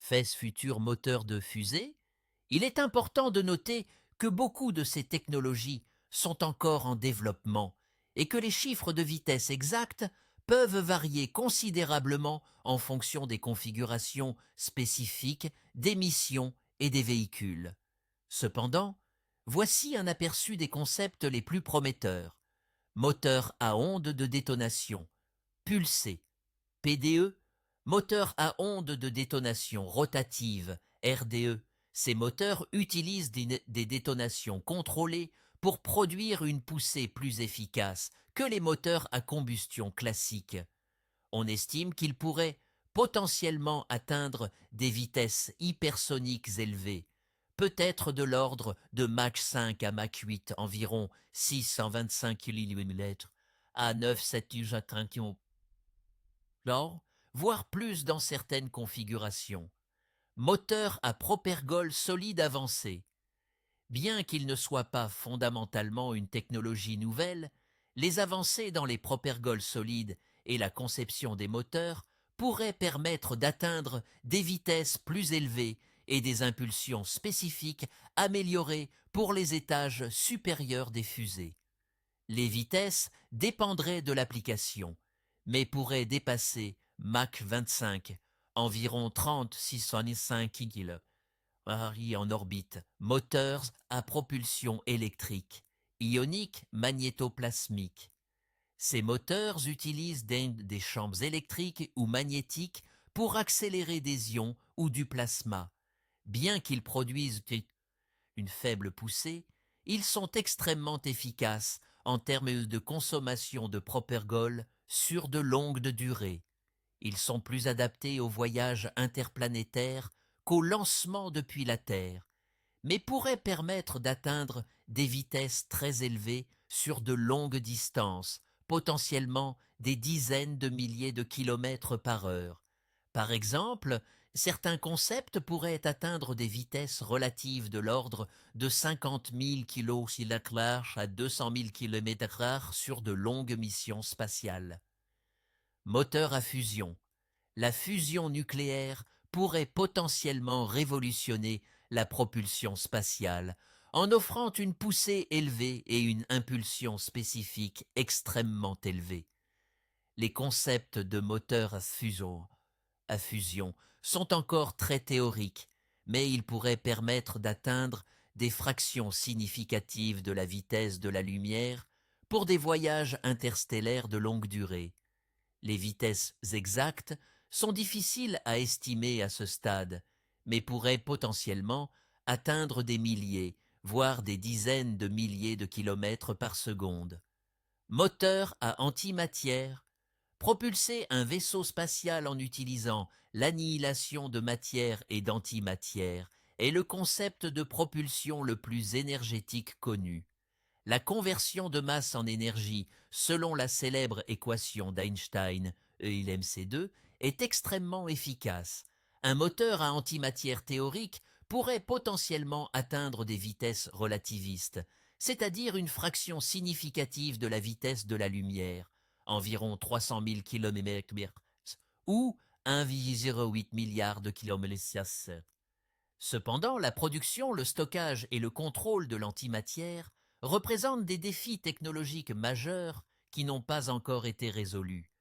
FES futur moteur de fusée, il est important de noter que beaucoup de ces technologies sont encore en développement et que les chiffres de vitesse exacts peuvent varier considérablement en fonction des configurations spécifiques des missions et des véhicules. Cependant, voici un aperçu des concepts les plus prometteurs. Moteur à onde de détonation, pulsé, PDE, moteur à onde de détonation rotative, RDE. Ces moteurs utilisent des détonations contrôlées pour produire une poussée plus efficace que les moteurs à combustion classiques. On estime qu'ils pourraient potentiellement atteindre des vitesses hypersoniques élevées, peut-être de l'ordre de Mach 5 à Mach 8, environ 625 km à 9,7 km, voire plus dans certaines configurations. Moteur à propergol solide avancé. Bien qu'il ne soit pas fondamentalement une technologie nouvelle, les avancées dans les propergols solides et la conception des moteurs pourraient permettre d'atteindre des vitesses plus élevées et des impulsions spécifiques améliorées pour les étages supérieurs des fusées. Les vitesses dépendraient de l'application, mais pourraient dépasser Mach 25, environ 30-605 km en orbite, moteurs à propulsion électrique, ionique, magnétoplasmique. Ces moteurs utilisent des champs électriques ou magnétiques pour accélérer des ions ou du plasma. Bien qu'ils produisent une faible poussée, ils sont extrêmement efficaces en termes de consommation de propergol sur de longues durées. Ils sont plus adaptés aux voyages interplanétaires qu'au lancement depuis la Terre, mais pourraient permettre d'atteindre des vitesses très élevées sur de longues distances, potentiellement des dizaines de milliers de kilomètres par heure. Par exemple, certains concepts pourraient atteindre des vitesses relatives de l'ordre de 50 000 km à 200 000 km/h sur de longues missions spatiales. Moteur à fusion. La fusion nucléaire pourrait potentiellement révolutionner la propulsion spatiale en offrant une poussée élevée et une impulsion spécifique extrêmement élevée. Les concepts de moteurs à fusion sont encore très théoriques, mais ils pourraient permettre d'atteindre des fractions significatives de la vitesse de la lumière pour des voyages interstellaires de longue durée. Les vitesses exactes sont difficiles à estimer à ce stade, mais pourraient potentiellement atteindre des milliers, voire des dizaines de milliers de kilomètres par seconde. Moteur à antimatière. Propulser un vaisseau spatial en utilisant l'annihilation de matière et d'antimatière est le concept de propulsion le plus énergétique connu. La conversion de masse en énergie, selon la célèbre équation d'Einstein, E = mc2, est extrêmement efficace. Un moteur à antimatière théorique pourrait potentiellement atteindre des vitesses relativistes, c'est-à-dire une fraction significative de la vitesse de la lumière, environ 300 000 km/h, ou 1,08 milliard de km/s. Cependant, la production, le stockage et le contrôle de l'antimatière représentent des défis technologiques majeurs qui n'ont pas encore été résolus.